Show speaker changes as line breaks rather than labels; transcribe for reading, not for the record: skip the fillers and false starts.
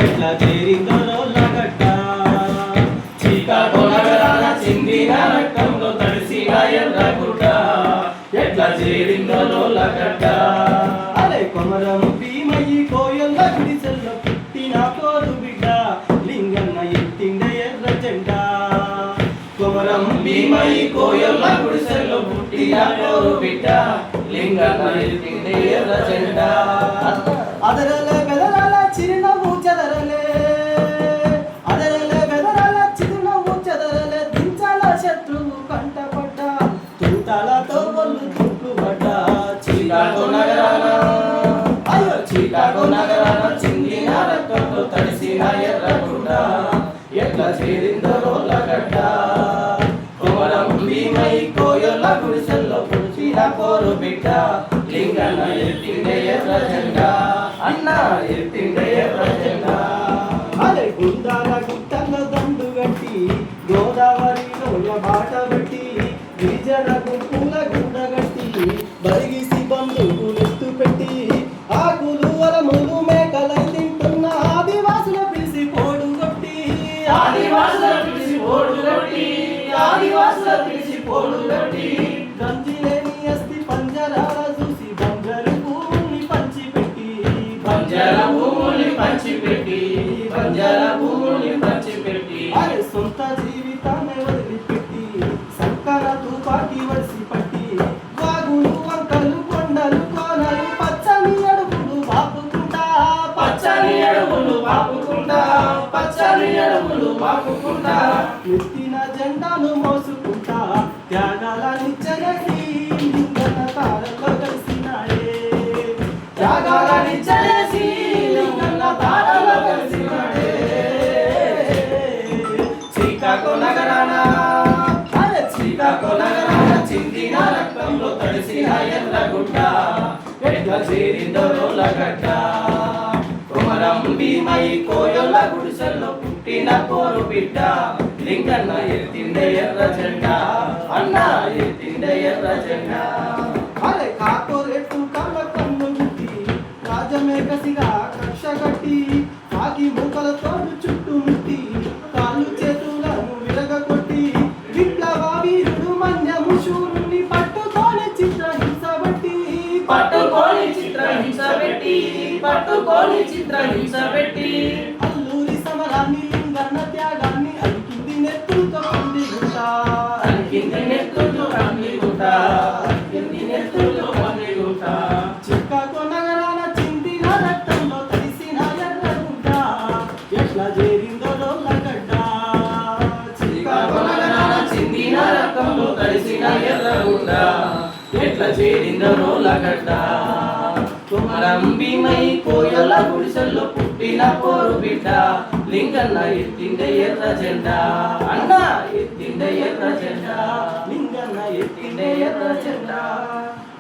ఎట్లా చేరిందో రోళ్ళగడ్డ శ్రీకాకుళం నగరాన చిందిన రక్తంలో తడిసిన ఎర్రగుడ్డ ఎట్లా చేరిందో రోళ్ళగడ్డ అరే కొమరం భీమయ్యి కోయల్ల గుడిసెల్లో పుట్టిన కోరు బిడ్డ లింగన్న ఎత్తిండే ఎర్ర జెండా కొమరం భీమయ్యి కోయల్ల గుడిసెల్లో పుట్టిన కోరు బిడ్డ లింగన్న ఎత్తిండే ఎర్ర జెండా అదరలే బెదరాల చిరునవ్వు చెదరలే అదరలే బెదరాల చిరునవ్వు చెదరలే దించాల శత్రువు కంటపడ్డ తూటాలతో ఒళ్ళు చుట్టుపడ్డ శ్రీకాకుళం నగరాన అయ్యో శ్రీకాకుళం నగరాన చిందిన రక్తంతో తడిసిన ఎర్రగుడ్డ ఎట్లా చేరిందో రోళ్ళగడ్డ కొమరం భీమయ్యి కోయల్ల గుడిసెల్లో పుట్టిన కోరు బిడ్డ లింగన్న ఎత్తిండే ఎర్ర జెండా అన్న ఎత్తిండే ఎర్ర జెండా అరే గుండాల గుట్టల్లో దండు గట్టి గోదావరిలో బాట బట్టి గిరిజనకు పూల గుండ గట్టి బరిగిసి బంధువులెత్తు పెట్టి ఆకులు వరములు మేకలై తింటున్న ఆదివాసుల పిలిసి పోడు కొట్టి ఆదివాసుల పిలిసి పోడు కొట్టి ఆదివాసుల పిలిసి పోడు కొట్టి గంజిలేని అస్థి పంజరాల చూసి బంజరు భూముల్ని పంచిపెట్టి బంజర భూముల్ని పంచిపెట్టి బంజర భూముల్ని పంచిపెట్టి అరే సొంత జీవితాన్ని వదిలిపెట్టి సక్కర తుపాకి వడిసి పట్టి వాగులు వంకలు కొండలు కోనలు పచ్చని అడుగులు బాపుకుంటా పచ్చని అడుగులు బాపుకుంటా పచ్చని అడుగులు బాపుకుంటా ఎత్తిన జెండాను మోసుకుంటా త్యాగాల నిచ్చగట్టి లింగన్న తారలో కలిసినాడే త్యాగాల నిచ్చలేసి లింగన్న తారలో కలిసినాడే శ్రీకాకుళం నగరాన అరే శ్రీకాకుళం నగరాన చిందిన రక్తంలో తడిసిన ఎర్రగుడ్డ ఎట్లా చేరిందో రోళ్ళగడ్డ కొమరం భీమయ్యి కోయల్ల గుడిసెల్లో పుట్టిన కోరు బిడ్డ లింగన్న ఎత్తిండే ఎర్ర జెండా అన్న ఎత్తిండే ఎర్ర జెండా అరే కార్పొరేట్ కళ్ళ కన్ను గుట్టి రాజమేకసిగా కక్ష కట్టి కాకి మూకలతో చుట్టుముట్టి కాళ్ళు చేతులను విరగకొట్టి విప్లవ వీరుడు మన్యము శూరుని పట్టుకొని చిత్రహింసబట్టి పట్టుకొని చిత్రహింసబెట్టి పట్టుకొని చిత్రహింసబెట్టి అల్లూరి సమరాన్ని లింగన్న త్యాగాన్ని అలికింది నెత్తులతో పండిగుంటా అలికింది నెత్తులతో పండిగుంటా అలికింది నెత్తులతో పండిగుంటా శ్రీకాకుళం నగరాన చిందిన రక్తంలో తడిసిన ఎర్రగుడ్డ ఎట్లా చేరిందో రోళ్ళగడ్డ శ్రీకాకుళం నగరాన చిందిన రక్తంలో తడిసిన ఎర్రగుడ్డ ఎట్లా చేరిందో రోళ్ళగడ్డ కొమరం భీమయ్యి కోయల్ల గుడిసెల్లో పుట్టిన కోరు బిడ్డ లింగన్న ఎత్తిండే ఎర్ర జెండా అన్న ఎత్తిండే ఎర్ర జెండా లింగన్న ఎత్తిండే ఎర్ర జెండా